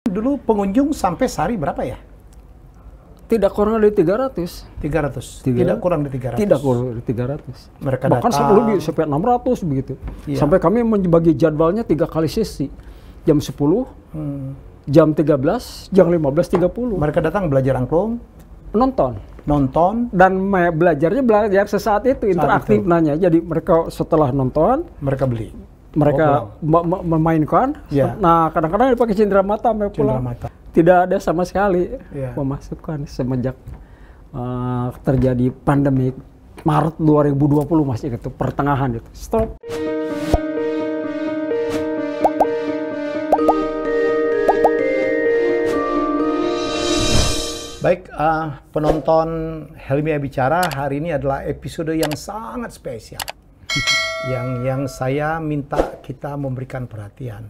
Dulu pengunjung sampai sehari berapa ya? Tidak kurang dari 300. 300. Tidak kurang dari 300. Tidak kurang dari 300. Mereka bahkan datang. lebih, sampai 600 begitu. Iya. Sampai kami membagi jadwalnya 3 kali sesi. Jam 10, jam 13, jam 15.30. Mereka datang belajar angklung, nonton, dan belajar sesaat itu, interaktif nanya. Jadi mereka setelah nonton, mereka beli. Mereka memainkan. Ya. Nah, kadang-kadang dipakai cindera mata sampai pulang. Tidak ada sama sekali memasukkan semenjak terjadi pandemi Maret 2020 masih itu pertengahan itu. Stop. Baik, penonton Helmiah Bicara, hari ini adalah episode yang sangat spesial. Yang saya minta kita memberikan perhatian.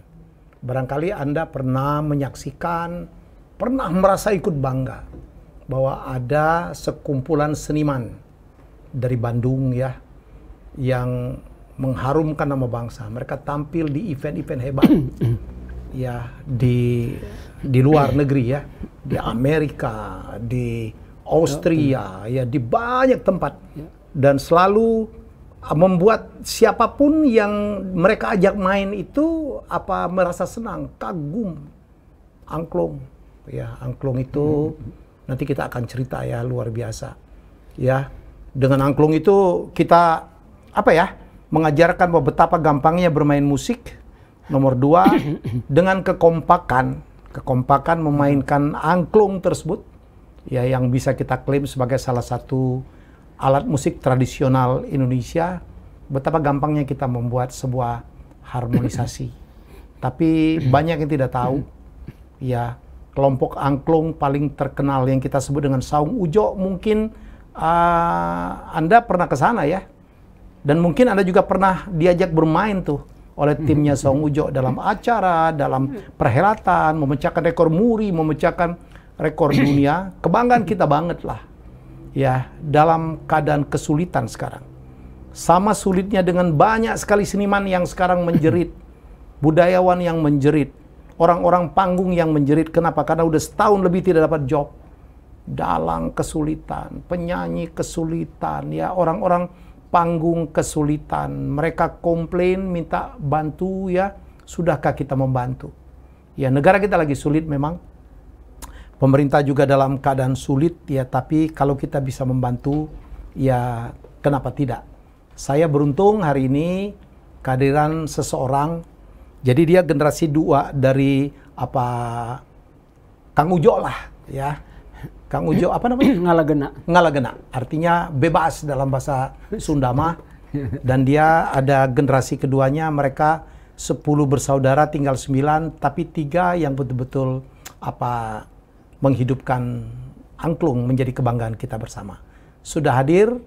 Barangkali Anda pernah menyaksikan, pernah merasa ikut bangga bahwa ada sekumpulan seniman dari Bandung ya, yang mengharumkan nama bangsa. Mereka tampil di event-event hebat ya, di luar negeri ya, di Amerika, di Austria ya, di banyak tempat, dan selalu membuat siapapun yang mereka ajak main itu merasa senang, kagum. Angklung ya, angklung itu nanti kita akan cerita ya, luar biasa ya. Dengan angklung itu kita mengajarkan bahwa betapa gampangnya bermain musik. Nomor 2, dengan kekompakan memainkan angklung tersebut ya, yang bisa kita klaim sebagai salah satu alat musik tradisional Indonesia. Betapa gampangnya kita membuat sebuah harmonisasi. Tapi banyak yang tidak tahu ya, kelompok angklung paling terkenal yang kita sebut dengan Saung Ujo, mungkin Anda pernah ke sana ya, dan mungkin Anda juga pernah diajak bermain tuh oleh timnya Saung Ujo dalam acara, dalam perhelatan, memecahkan rekor muri, memecahkan rekor dunia. Kebanggaan kita banget lah ya, dalam keadaan kesulitan sekarang. Sama sulitnya dengan banyak sekali seniman yang sekarang menjerit, budayawan yang menjerit, orang-orang panggung yang menjerit. Kenapa? Karena udah setahun lebih tidak dapat job. Dalang kesulitan, penyanyi kesulitan ya, orang-orang panggung kesulitan. Mereka komplain, minta bantu ya. Sudahkah kita membantu? Ya, negara kita lagi sulit memang. Pemerintah juga dalam keadaan sulit ya, tapi kalau kita bisa membantu ya, kenapa tidak? Saya beruntung hari ini kehadiran seseorang. Jadi dia generasi 2 dari Kang Ujo lah ya. Kang Ujo apa namanya? Ngalagena. Artinya bebas dalam bahasa Sunda mah. Dan dia ada generasi keduanya, mereka 10 bersaudara, tinggal 9, tapi 3 yang betul-betul menghidupkan angklung menjadi kebanggaan kita bersama. Sudah hadir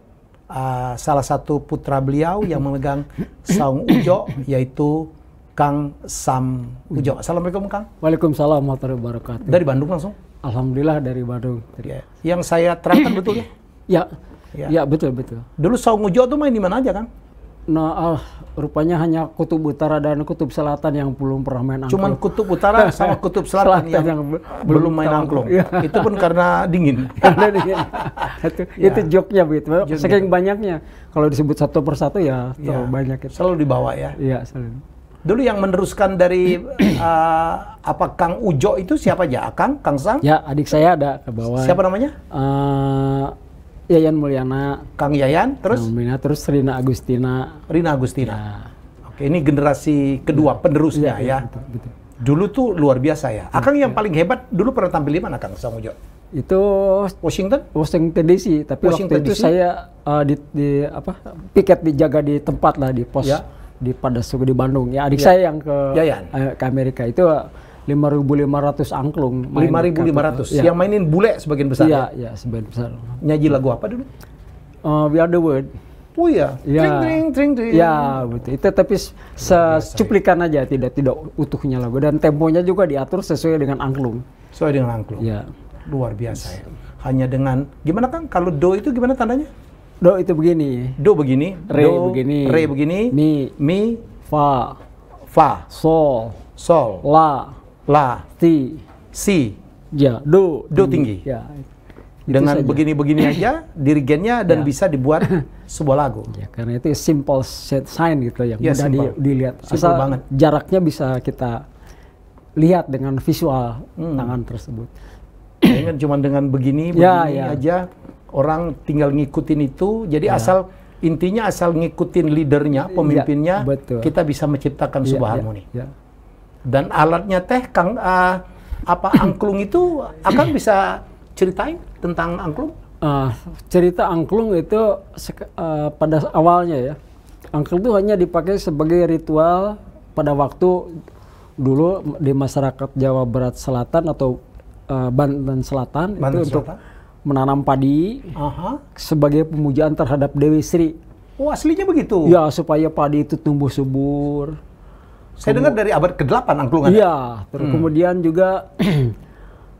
salah satu putra beliau yang memegang Saung Ujo, yaitu Kang Sam Ujo. Assalamualaikum Kang. Waalaikumsalam warahmatullahi wabarakatuh. Dari Bandung langsung? Alhamdulillah dari Bandung. Ya. Yang saya terangkan betul ya? Ya betul. Dulu Saung Ujo tuh main di mana aja Kang? Nah, rupanya hanya kutub utara dan kutub selatan yang belum pernah main angklung. Cuman kutub utara sama kutub selatan yang belum main angklung. Ya. Itu pun karena dingin. Itu joknya begitu. Saking banyaknya. Kalau disebut satu persatu ya terlalu banyak. Itu. Selalu dibawa ya? Iya, selalu. Dulu yang meneruskan dari Kang Ujo itu siapa aja? Kang Sam? Ya, adik saya ada ke bawah. Siapa namanya? Yayan Mulyana. Kang Yayan, terus? Terus Rina Agustina. Ya. Oke, ini generasi kedua penerusnya ya. Betul. Dulu tuh luar biasa ya. Akang yang paling hebat dulu pernah tampil di mana Kang Sam Ujo? Itu Washington DC. Tapi Washington waktu itu DC? saya piket dijaga di tempat lah, di pos di Padasuku di Bandung. Ya adik saya yang ke Amerika itu 5.500 angklung. 5.500 yang mainin bule sebagian besar. Iya, sebagian besar. Nyanyi lagu apa dulu? We Are the World. Oh iya. Tring. Ya, betul. Itu tapi cuplikan aja, tidak utuhnya lagu, dan temponya juga diatur sesuai dengan angklung. Sesuai dengan angklung. Ya. Luar biasa ya. Hanya dengan gimana Kang? Kalau do itu gimana tandanya? Do itu begini. Do begini. Re begini. Re begini. Mi. Fa. Fa. Sol. Sol. La. La. Ti. C. Ya, do tinggi. Ya. Dengan begini-begini aja dirigennya dan bisa dibuat sebuah lagu. Ya, karena itu simple sign gitu yang mudah dilihat. Asal banget. Jaraknya bisa kita lihat dengan visual tangan tersebut. Kan cuma dengan begini aja orang tinggal ngikutin itu. Jadi intinya asal ngikutin leadernya, pemimpinnya, kita bisa menciptakan sebuah harmoni. Dan alatnya teh Kang angklung itu akan bisa ceritain tentang angklung? Cerita angklung itu pada awalnya ya. Angklung itu hanya dipakai sebagai ritual pada waktu dulu di masyarakat Jawa Barat Selatan atau Banten Selatan itu untuk menanam padi sebagai pemujaan terhadap Dewi Sri. Oh, aslinya begitu? Ya, supaya padi itu tumbuh subur. Saya dengar dari abad ke-8 angklungan. Iya, terus kemudian juga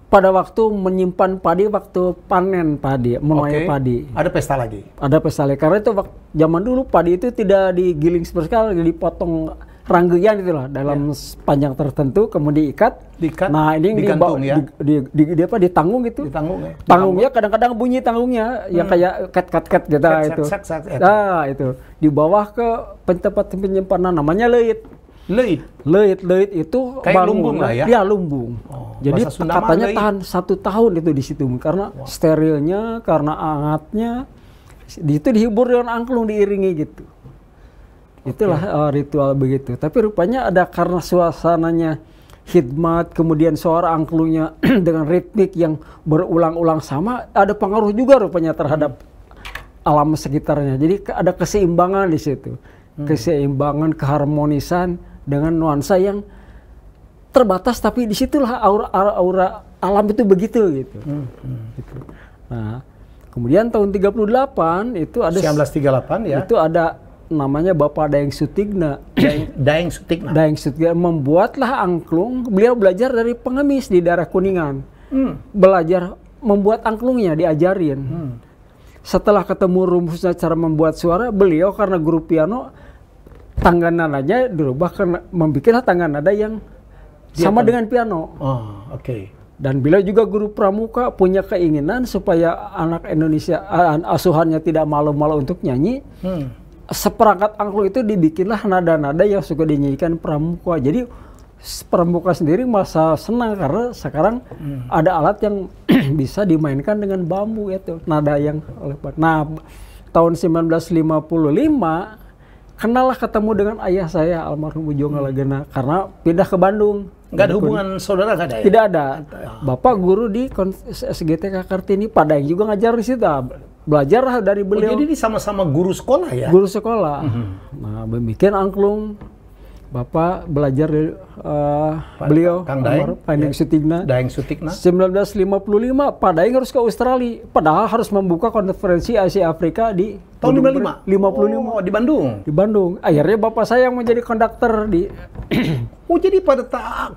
pada waktu menyimpan padi, waktu panen padi, menuai padi. Ada pesta lagi? Ada pesta lagi, karena itu zaman dulu padi itu tidak digiling seperti sekarang, dipotong ranggeyan itulah dalam panjang tertentu, kemudian diikat. Nah, ini digantung ditanggung gitu. Tanggungnya kadang-kadang bunyi tanggungnya yang kayak ket gitu itu. Nah, itu di bawah ke tempat penyimpanan namanya leit. Leit itu kayak lumbung lah ya? Ya, lumbung. Jadi katanya tahan 1 tahun itu di situ karena sterilnya, karena hangatnya. Itu dihibur dengan angklung, diiringi gitu. Itulah ritual begitu. Tapi rupanya ada karena suasananya khidmat, kemudian suara angklungnya dengan ritmik yang berulang-ulang sama, ada pengaruh juga rupanya terhadap alam sekitarnya. Jadi ada keseimbangan di situ. Keseimbangan, keharmonisan dengan nuansa yang terbatas, tapi disitulah aura alam itu begitu gitu. Gitu. Nah, kemudian tahun 38 itu ada 1938 ya. Itu ada namanya Bapak Daeng Sutigna. Daeng Sutigna. Daeng Sutigna membuatlah angklung. Beliau belajar dari pengemis di daerah Kuningan. Belajar membuat angklungnya, diajarin. Setelah ketemu rumusnya cara membuat suara, beliau karena guru piano, tangga nadanya dirubah karena membuatlah tangga nada yang sama dengan piano. Dan beliau juga guru pramuka, punya keinginan supaya anak Indonesia asuhannya tidak malu-malu untuk nyanyi. Seperangkat angklung itu dibikinlah nada-nada yang suka dinyanyikan pramuka. Jadi pramuka sendiri masa senang karena sekarang ada alat yang bisa dimainkan dengan bambu itu, nada yang nah, tahun 1955 kenalah ketemu dengan ayah saya almarhum Ujo Ngalagena karena pindah ke Bandung. Nggak ada hubungan saudara, nggak ada ya? Tidak ada. Bapak guru di SGTK Kartini, Pak Daeng juga ngajar di situ. Belajar dari beliau. Jadi ini sama-sama guru sekolah ya? Guru sekolah. Nah, bikin angklung. Bapak belajar dari beliau, Kang Daeng, Pak Daeng Sutigna. Daeng Sutigna. 1955, Pak Daeng harus ke Australia. Padahal harus membuka konferensi Asia Afrika di tahun 55. Oh, di Bandung. Di Bandung. Akhirnya Bapak saya yang menjadi konduktor di. Oh, jadi pada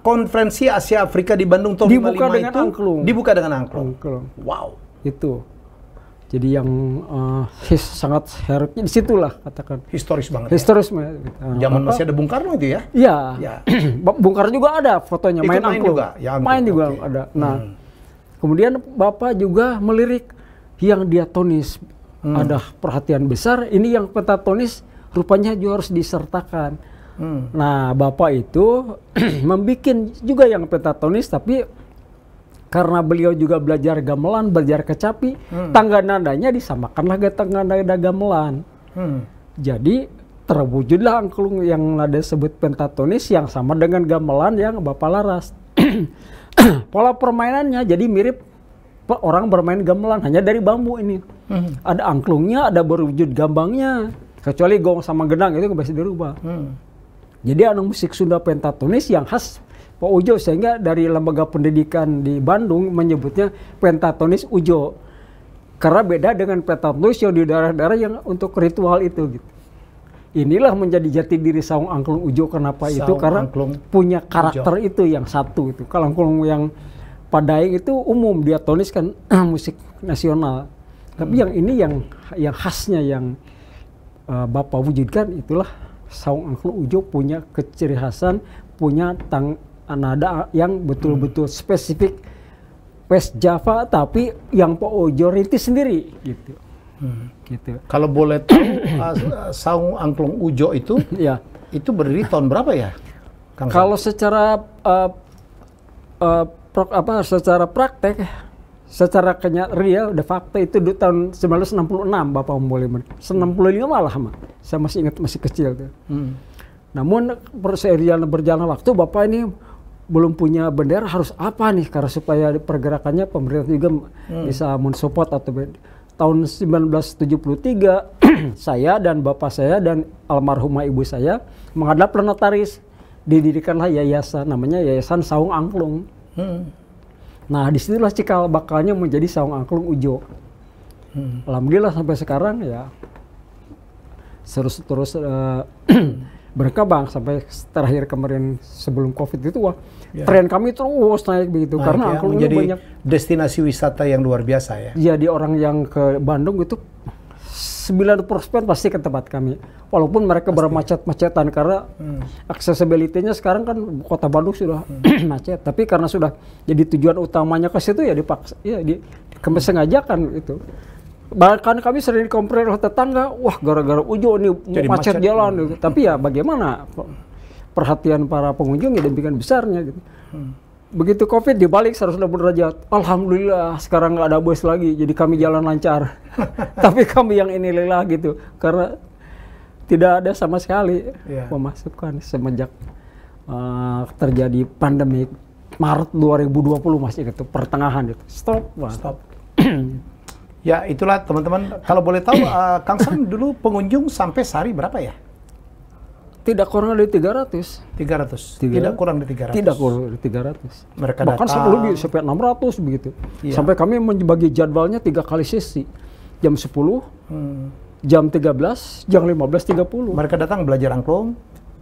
konferensi Asia Afrika di Bandung tahun 55 dengan itu angklung. Dibuka dengan angklung. Wow. Itu. Jadi yang sangat heroiknya disitulah katakan. Historis banget. Historis. Zaman masih ada Bung Karno itu ya? Iya. Bung Karno juga ada fotonya, main angklung. Main juga ada. Nah, kemudian Bapak juga melirik yang diatonis. Ada perhatian besar. Ini yang pentatonis rupanya juga harus disertakan. Nah, Bapak itu membikin juga yang pentatonis, tapi karena beliau juga belajar gamelan, belajar kecapi, tangga nadanya disamakanlah ke tangga nada gamelan. Jadi terwujudlah angklung yang nada sebut pentatonis yang sama dengan gamelan yang Bapak laras. Pola permainannya jadi mirip orang bermain gamelan, hanya dari bambu ini. Ada angklungnya, ada berwujud gambangnya. Kecuali gong sama gendang itu bisa dirubah. Jadi ada musik Sunda pentatonis yang khas Pak Ujo, sehingga dari lembaga pendidikan di Bandung menyebutnya pentatonis Ujo. Karena beda dengan pentatonis yang di daerah-daerah yang untuk ritual itu gitu. Inilah menjadi jati diri saung angklung Ujo. Kenapa itu? Karena punya karakter Ujo itu yang satu itu. Kalau angklung yang Pak Daeng itu umum, diatonis kan musik nasional. Tapi yang ini yang khasnya yang Bapak wujudkan itulah saung angklung Ujo punya keciri khasan, punya nada yang betul-betul spesifik West Java, tapi yang Pak Ojo rintis sendiri gitu. Gitu. Kalau boleh tahu Saung Angklung Ujo itu ya, itu berdiri tahun berapa ya, Kang? Kalau secara secara praktek, secara real, de facto itu di tahun 1966 Bapak boleh 65 malah, saya masih ingat, masih kecil tuh. Namun seiring berjalan waktu Bapak ini belum punya bendera, harus apa nih karena supaya pergerakannya pemerintah juga bisa mensupport. Atau tahun 1973 saya dan bapak saya dan almarhumah ibu saya menghadap planetaris, didirikanlah yayasan namanya Yayasan Saung Angklung. Nah disitulah cikal bakalnya menjadi Saung Angklung Ujo. Alhamdulillah sampai sekarang ya terus berkembang sampai terakhir kemarin sebelum COVID itu tren kami terus naik begitu karena Angklung menjadi banyak destinasi wisata yang luar biasa ya. Jadi orang yang ke Bandung itu 90% pasti ke tempat kami. Walaupun mereka bermacet-macetan karena accessibility-nya sekarang kan kota Bandung sudah macet, tapi karena sudah jadi tujuan utamanya ke situ ya dipaksa ya kami sengajakan itu. Bahkan kami sering komplain oleh tetangga, wah gara-gara Ujo ini jadi macet jalan gitu. Tapi ya bagaimana perhatian para pengunjung ya demikian besarnya gitu. Begitu COVID dibalik 180 derajat, alhamdulillah sekarang nggak ada bus lagi, jadi kami jalan lancar. Tapi kami yang ini lelah gitu, karena tidak ada sama sekali pemasukan semenjak terjadi pandemi Maret 2020 masih gitu, pertengahan itu stop. Ya itulah teman-teman, kalau boleh tahu Kang Sam dulu pengunjung sampai sehari berapa ya? Tidak kurang dari 300. 300. Tidak kurang dari 300. Tidak kurang dari 300. Mereka bahkan datang lebih sampai 600 begitu. Sampai kami membagi jadwalnya 3 kali sesi. Jam 10, jam 13, jam 15.30. Mereka datang belajar angklung,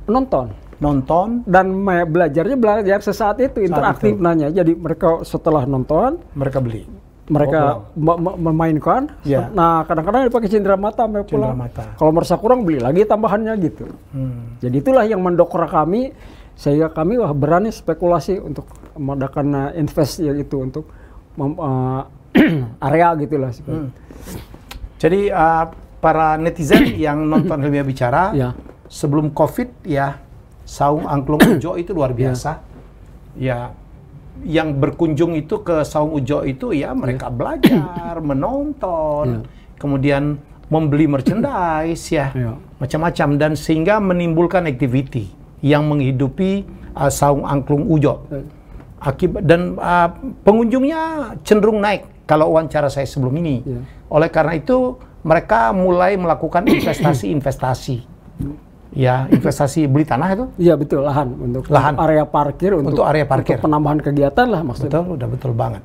nonton dan belajar sesaat itu, interaktif nanya. Jadi mereka setelah nonton mereka beli. Mereka memainkan, nah kadang-kadang dipakai cindera mata sampai pulang. Kalau merasa kurang beli lagi tambahannya gitu. Jadi itulah yang mendokrak kami, sehingga kami berani spekulasi untuk mengadakan invest ya itu untuk area gitulah. Jadi para netizen yang nonton Hilmiah Bicara sebelum COVID ya, Saung Angklung Ujo itu luar biasa. Ya. Yang berkunjung itu ke Saung Ujo itu ya mereka belajar, menonton, kemudian membeli merchandise macam-macam, dan sehingga menimbulkan activity yang menghidupi Saung Angklung Ujo. Dan pengunjungnya cenderung naik kalau wawancara saya sebelum ini. Oleh karena itu mereka mulai melakukan investasi. Ya, investasi beli tanah itu? Iya betul, lahan untuk area parkir, untuk penambahan kegiatan lah maksudnya. Betul, udah betul banget.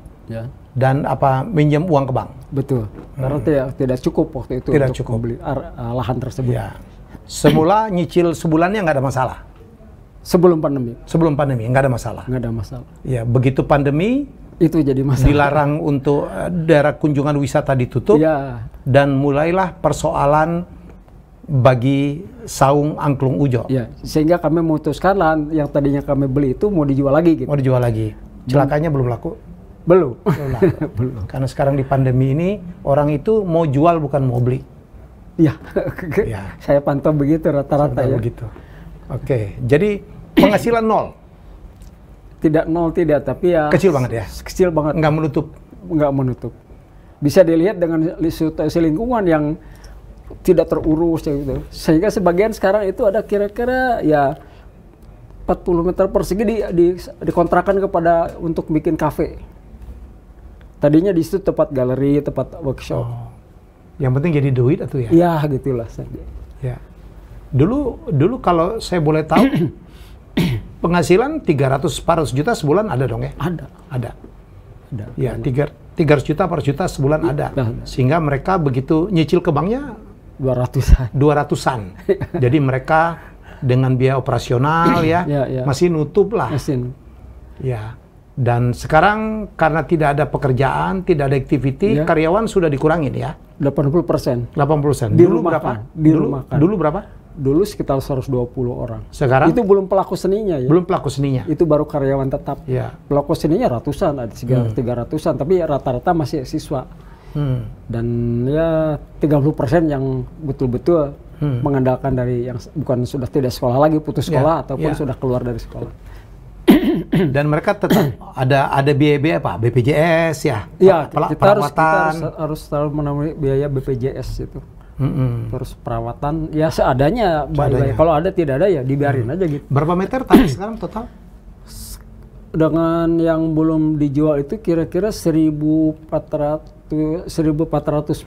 Dan minjem uang ke bank. Betul, karena tidak cukup waktu itu tidak untuk cukup membeli lahan tersebut. Semula nyicil sebulannya nggak ada masalah. Sebelum pandemi nggak ada masalah. Nggak ada masalah. Ya, begitu pandemi itu jadi masalah. Dilarang untuk daerah kunjungan wisata ditutup. Dan mulailah persoalan bagi Saung Angklung Ujo. Sehingga kami memutuskan lahan yang tadinya kami beli itu mau dijual lagi gitu. Mau dijual lagi. Celakanya belum laku? Belum. Belum. Karena sekarang di pandemi ini orang itu mau jual bukan mau beli. Iya. Saya pantau begitu rata-rata ya. Begitu. Oke. Jadi penghasilan nol? Tidak nol, tidak, tapi ya kecil banget ya? Kecil banget. Nggak menutup? Bisa dilihat dengan situasi lingkungan yang tidak terurus gitu. Sehingga sebagian sekarang itu ada kira-kira ya 40 meter persegi dikontrakan kepada untuk bikin kafe. Tadinya di situ tempat galeri, tempat workshop. Yang penting jadi duit atau ya? Iya, gitulah saja. Ya. Dulu kalau saya boleh tahu penghasilan 300-400 juta sebulan ada dong ya? Ada. Ya, 300 juta, 400 juta sebulan ada. Sehingga mereka begitu nyicil ke banknya 200-an. Jadi mereka dengan biaya operasional masih nutup lah. Ya. Dan sekarang karena tidak ada pekerjaan, tidak ada activity, karyawan sudah dikurangin ya. 80%. Dulu berapa? Dulu berapa? dulu sekitar 120 orang. Sekarang? Itu belum pelaku seninya ya. Belum pelaku seninya. Itu baru karyawan tetap. Ya. Pelaku seninya ratusan, ada 300-an, tapi rata-rata masih siswa. Dan ya 30% yang betul-betul mengandalkan dari yang bukan sudah tidak sekolah lagi, putus sekolah ataupun sudah keluar dari sekolah. Dan mereka tetap ada biaya-biaya apa? BPJS ya? Iya, kita perawatan. harus selalu menanggung biaya BPJS itu. Terus perawatan ya seadanya. Kalau ada tidak ada ya dibiarin aja gitu. Berapa meter tanah sekarang total? Dengan yang belum dijual itu kira-kira 1.400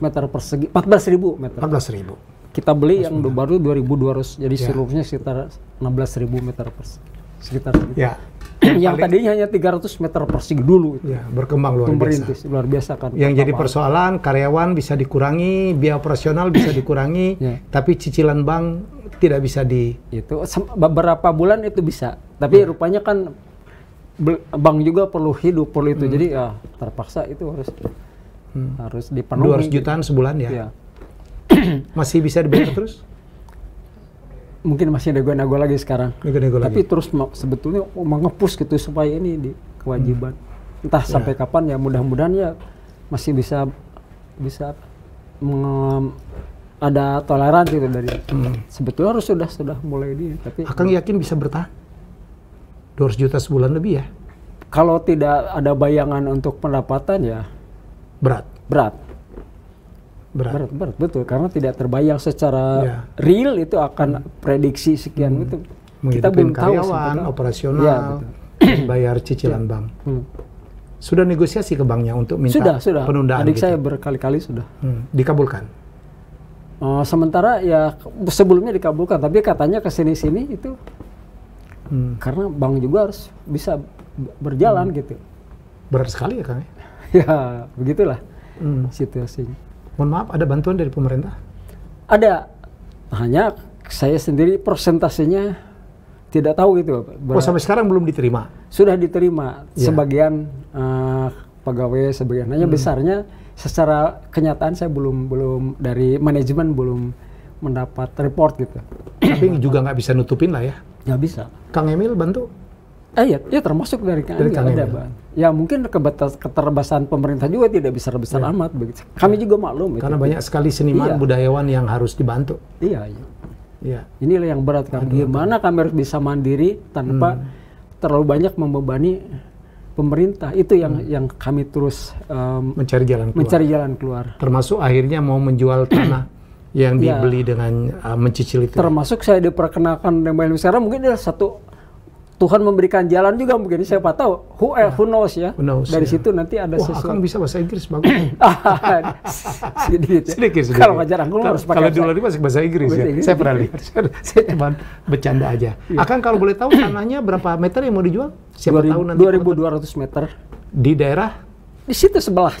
meter persegi, 14.000 meter. 14.000. Kita beli yang baru 2.200, jadi seluruhnya sekitar 16.000 meter persegi. Sekitar ya. Yang tadinya hanya 300 meter persegi dulu. Ya, berkembang luar biasa. Luar biasa kan. Yang jadi persoalan karyawan bisa dikurangi, biaya operasional bisa dikurangi, tapi cicilan bank tidak bisa Itu beberapa bulan itu bisa, tapi rupanya kan bank juga perlu hidup, perlu itu. Jadi ya terpaksa itu harus dipenuhi. 200 jutaan sebulan ya. Masih bisa dibayar terus? Mungkin masih nego-nego lagi sekarang. Nego-nego tapi lagi. Terus sebetulnya mengepus gitu supaya ini di kewajiban. Entah sampai kapan ya, mudah-mudahan ya masih bisa ada toleran gitu dari. Sebetulnya harus sudah mulai tapi Akang yakin bisa bertahan? 200 juta sebulan lebih ya? Kalau tidak ada bayangan untuk pendapatan ya berat, betul, karena tidak terbayang secara real itu akan prediksi sekian itu. Kita belum tahu karyawan, operasional, bayar cicilan bank. Sudah negosiasi ke banknya untuk minta penundaan? Adik saya berkali-kali sudah. Dikabulkan? Sementara ya sebelumnya dikabulkan, tapi katanya ke sini-sini itu karena bank juga harus bisa berjalan gitu. Berat sekali ya Kang? Ya begitulah situasinya. Mohon maaf, ada bantuan dari pemerintah? Ada, hanya saya sendiri persentasenya tidak tahu gitu. Sampai sekarang belum diterima? Sudah diterima, sebagian pegawai, sebagian. Hanya besarnya secara kenyataan saya belum dari manajemen belum mendapat report gitu. Tapi juga nggak bisa nutupin lah ya? Nggak bisa. Kang Emil bantu? Ya termasuk dari Kang Emil. Ya mungkin keterbatasan pemerintah juga tidak besar-besar amat begitu. Kami juga maklum. Karena banyak sekali seniman budayawan yang harus dibantu. Iya. Inilah yang berat kan. Gimana kami harus bisa mandiri tanpa terlalu banyak membebani pemerintah. Itu yang kami terus mencari jalan keluar. Termasuk akhirnya mau menjual tanah yang dibeli dengan mencicil itu. Termasuk saya diperkenalkan dengan sekarang mungkin ada satu Tuhan memberikan jalan juga mungkin, siapa tahu, who knows ya. Dari situ nanti ada sesuatu. Akang bisa bahasa Inggris bagus. sedikit. Kalau ngajar angklung harus pakai. Kalau di luar masih bahasa Inggris ya. Saya pernah lihat. Saya cuma bercanda aja. Akang kalau boleh tahu tanahnya berapa meter yang mau dijual? Siapa tahu nanti. 2.200 meter. Di daerah? Di situ sebelah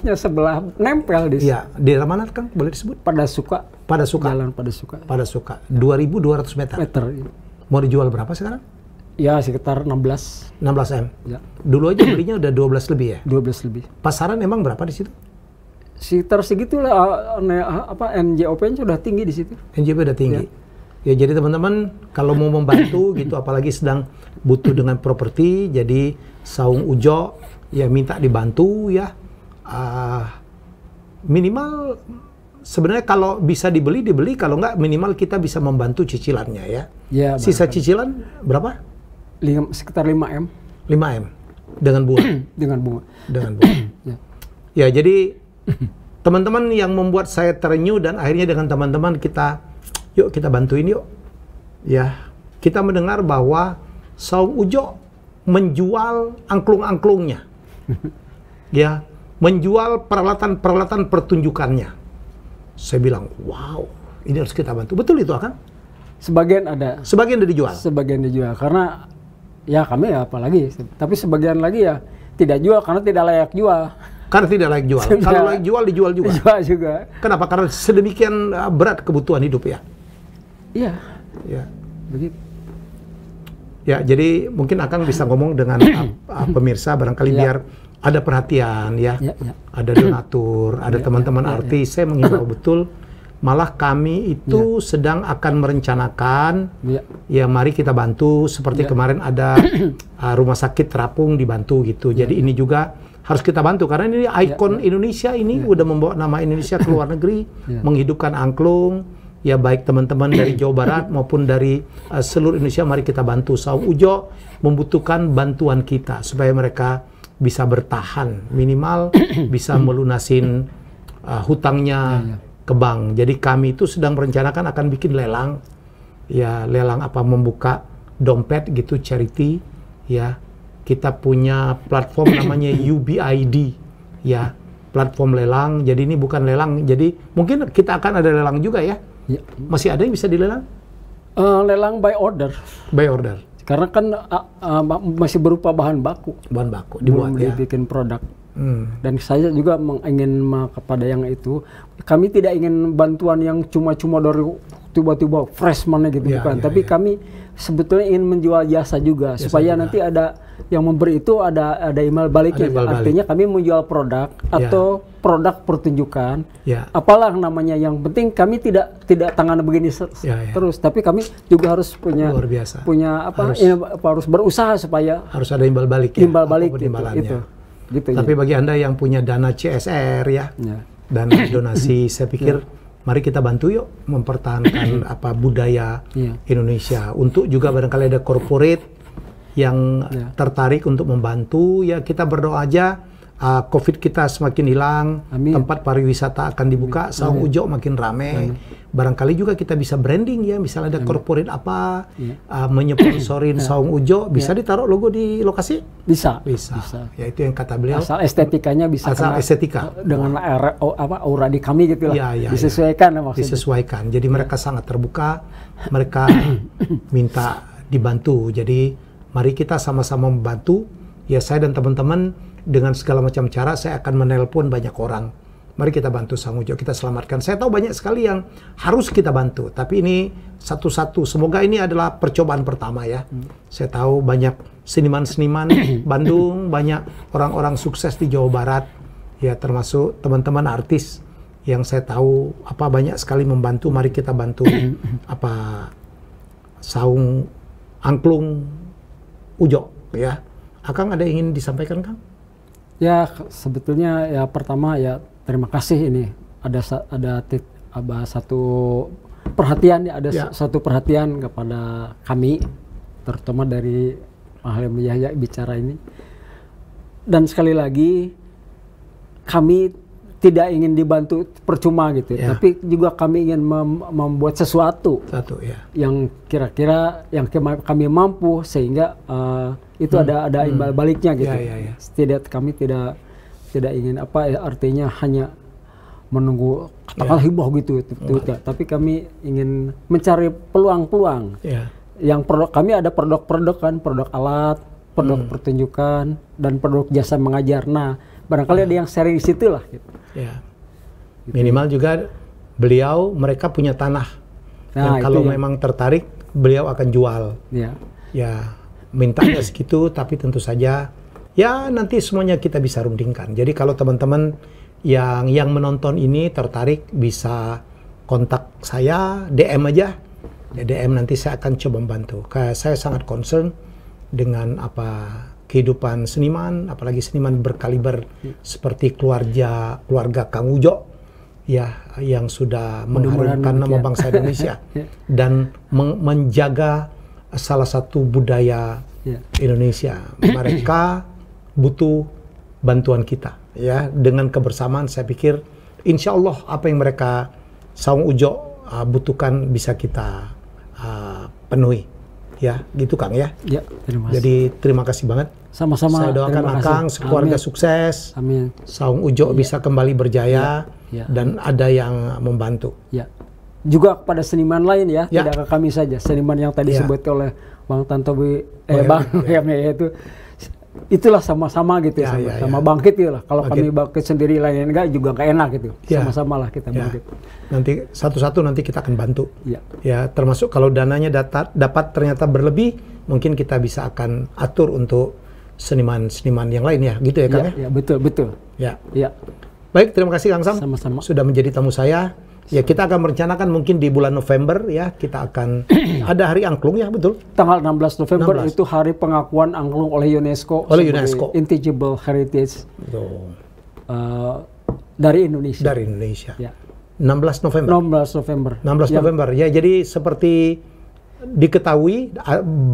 nempel di. Iya, di daerah mana Kang? Boleh disebut? Pada Suka. Jalan Pada Suka. 2.200 meter. Mau dijual berapa sekarang? Ya sekitar 16 M. Ya. Dulu aja belinya udah 12 lebih ya? 12 lebih. Pasaran emang berapa di situ? Sekitar segitulah. NJOP-nya sudah tinggi di situ. NJOP udah tinggi. Ya jadi teman-teman kalau mau membantu gitu, apalagi sedang butuh dengan properti, jadi Saung Ujo ya minta dibantu ya. Minimal sebenarnya kalau bisa dibeli, kalau nggak minimal kita bisa membantu cicilannya ya. Sisa cicilan berapa? Sekitar 5 M. 5 M dengan bunga. Dengan bunga. Ya jadi teman-teman yang membuat saya terenyuh dan akhirnya dengan teman-teman yuk kita bantuin yuk. Ya, kita mendengar bahwa Saung Ujo menjual angklung-angklungnya. Ya, menjual peralatan-peralatan pertunjukannya. Saya bilang, wow, ini harus kita bantu. Betul itu, Akang? Sebagian ada. Sebagian dijual? Sebagian dijual, karena ya kami ya apalagi. Tapi sebagian lagi ya tidak jual, karena tidak layak jual. Karena tidak layak jual? Kalau layak jual, dijual juga? Dijual juga. Kenapa? Karena sedemikian berat kebutuhan hidup ya? Iya. Ya. Begitu. Ya, jadi mungkin Akang bisa ngomong dengan pemirsa, barangkali biar ada perhatian ya. Ada donatur, ada teman-teman artis. Saya menghimbau betul Malah kami itu sedang akan merencanakan, ya mari kita bantu seperti kemarin ada rumah sakit terapung dibantu gitu. Jadi ini juga harus kita bantu karena ini ikon Indonesia ini udah membawa nama Indonesia ke luar negeri, menghidupkan angklung. Ya baik teman-teman dari Jawa Barat maupun dari seluruh Indonesia, mari kita bantu. Saung Ujo membutuhkan bantuan kita supaya mereka bisa bertahan, minimal bisa melunasin hutangnya ke bank. Jadi kami itu sedang merencanakan akan bikin lelang, ya lelang apa membuka dompet gitu, charity, ya. Kita punya platform namanya UBID, ya platform lelang. Jadi ini bukan lelang, jadi mungkin kita akan ada lelang juga ya. Masih ada yang bisa dilelang? Lelang by order. By order. Karena kan masih berupa bahan baku. Bahan baku dibuat ya. Dibikin produk. Dan saya juga ingin kepada yang itu, kami tidak ingin bantuan yang cuma-cuma dari tiba-tiba fresh mana gitu, bukan. Tapi kami sebetulnya ingin menjual jasa juga, supaya nanti ada yang memberi itu ada imbal baliknya. Artinya kami menjual produk atau produk pertunjukan, apalah namanya. Yang penting kami tidak tangan begini terus, tapi kami juga harus punya harus berusaha supaya harus ada imbal balik. Imbal balik gitu. Tapi bagi Anda yang punya dana CSR dana donasi, saya pikir mari kita bantu yuk mempertahankan budaya Indonesia. Untuk juga barangkali ada corporate yang tertarik untuk membantu, ya kita berdoa aja COVID kita semakin hilang, tempat pariwisata akan dibuka, Saung Ujo makin rame. Barangkali juga kita bisa branding ya, misalnya ada corporate menyponsorin Saung Ujo, bisa ditaruh logo di lokasi? Bisa. Ya itu yang kata beliau. Asal estetikanya bisa. Asal estetika. Dengan aura di kami gitu lah. Disesuaikan maksudnya. Disesuaikan. Jadi mereka sangat terbuka, mereka minta dibantu. Jadi mari kita sama-sama membantu. Ya saya dan teman-teman dengan segala macam cara saya akan menelpon banyak orang. Mari kita bantu Saung Ujo, kita selamatkan. Saya tahu banyak sekali yang harus kita bantu, tapi ini satu-satu. Semoga ini adalah percobaan pertama ya. Saya tahu banyak seniman-seniman Bandung, banyak orang-orang sukses di Jawa Barat, ya termasuk teman-teman artis yang saya tahu banyak sekali membantu. Mari kita bantu Saung Angklung Ujo ya. Akang ada yang ingin disampaikan, Kang? Ya sebetulnya ya pertama ya terima kasih, ini ada satu perhatian satu perhatian kepada kami, terutama dari Helmy Yahya bicara ini. Dan sekali lagi kami tidak ingin dibantu percuma gitu, tapi juga kami ingin membuat sesuatu yang kira-kira yang kami mampu sehingga itu ada imbal baliknya gitu. Kami tidak ingin artinya hanya menunggu katakanlah hibah gitu, tapi kami ingin mencari peluang-peluang. Yang kami ada produk-produk kan, produk alat, produk pertunjukan, dan produk jasa mengajar. Nah, barangkali ada yang sharing di situ lah. Gitu. Minimal juga mereka punya tanah. Dan kalau memang tertarik, beliau akan jual. Ya, mintanya segitu, tapi tentu saja ya nanti semuanya kita bisa rundingkan. Jadi kalau teman-teman yang menonton ini tertarik, bisa kontak saya, DM aja. Ya, DM nanti saya akan coba membantu. Saya sangat concern dengan kehidupan seniman, apalagi seniman berkaliber seperti keluarga Kang Ujo ya, yang sudah mengharumkan nama bangsa Indonesia dan menjaga salah satu budaya Indonesia. Mereka butuh bantuan kita ya. Dengan kebersamaan saya pikir insya Allah apa yang mereka Saung Ujo butuhkan bisa kita penuhi ya, gitu Kang ya. Terima kasih. Jadi terima kasih banget. Sama-sama. Saya doakan Akang sekeluarga sukses. Amin. Saung Ujo bisa kembali berjaya dan ada yang membantu. Juga kepada seniman lain ya, tidak ke kami saja. Seniman yang tadi disebut oleh Bang Tantowi, Bang Helmy itu. Itulah sama-sama gitu sama bangkit gitu lah. Kalau kami bangkit sendiri lain enggak juga nggak enak gitu. Sama-sama lah kita bangkit. Nanti satu-satu nanti kita akan bantu. Ya, termasuk kalau dananya dapat ternyata berlebih, mungkin kita bisa akan atur untuk seniman-seniman yang lain ya, gitu ya Kang ya? Betul. Ya. Baik, terima kasih Kang Sam. Sama-sama. Sudah menjadi tamu saya. Ya, kita akan merencanakan mungkin di bulan November ya, kita akan ada Hari Angklung ya, betul? Tanggal 16 November 16. Itu hari pengakuan angklung oleh UNESCO. Oleh UNESCO. Intangible Heritage dari Indonesia. Dari Indonesia. Ya. 16 November. 16 November. 16 November. Ya, jadi seperti diketahui,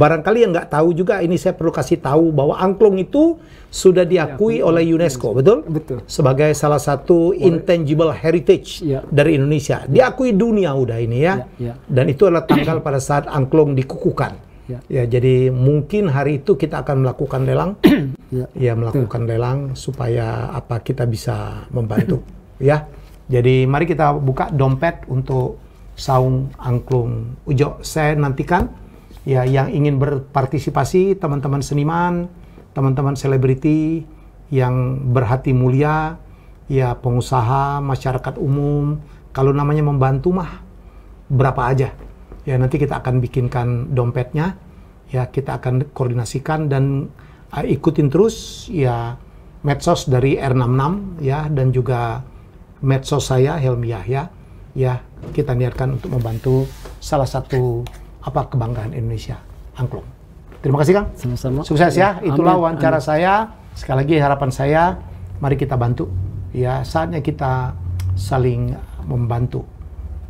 barangkali yang nggak tahu juga, ini saya perlu kasih tahu bahwa angklung itu sudah diakui oleh UNESCO, betul? Betul. Sebagai salah satu intangible heritage dari Indonesia. Diakui dunia udah ini ya. Dan itu adalah tanggal pada saat angklung dikukuhkan. Ya, jadi mungkin hari itu kita akan melakukan lelang. Ya, melakukan lelang supaya apa kita bisa membantu. Ya. Jadi mari kita buka dompet untuk saung angklung Ujo. Saya nantikan ya yang ingin berpartisipasi, teman-teman seniman, teman-teman selebriti yang berhati mulia, ya pengusaha, masyarakat umum, kalau namanya membantu mah berapa aja. Ya nanti kita akan bikinkan dompetnya, ya kita akan koordinasikan dan ikutin terus ya medsos dari R66 ya, dan juga medsos saya Helmi Yahya. Ya, kita niatkan untuk membantu salah satu kebanggaan Indonesia, angklung. Terima kasih Kang. Sama-sama. Sukses ya. Itulah wawancara saya. Sekali lagi harapan saya, mari kita bantu. Ya, saatnya kita saling membantu.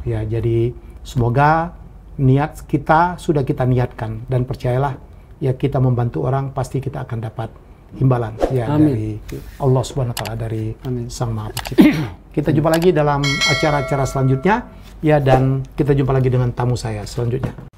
Ya, jadi semoga niat kita sudah kita niatkan, dan percayalah ya, kita membantu orang pasti kita akan dapat imbalan ya dari Allah Subhanahu wa taala, dari Sang Maha Pencipta. Kita jumpa lagi dalam acara-acara selanjutnya ya, dan kita jumpa lagi dengan tamu saya selanjutnya.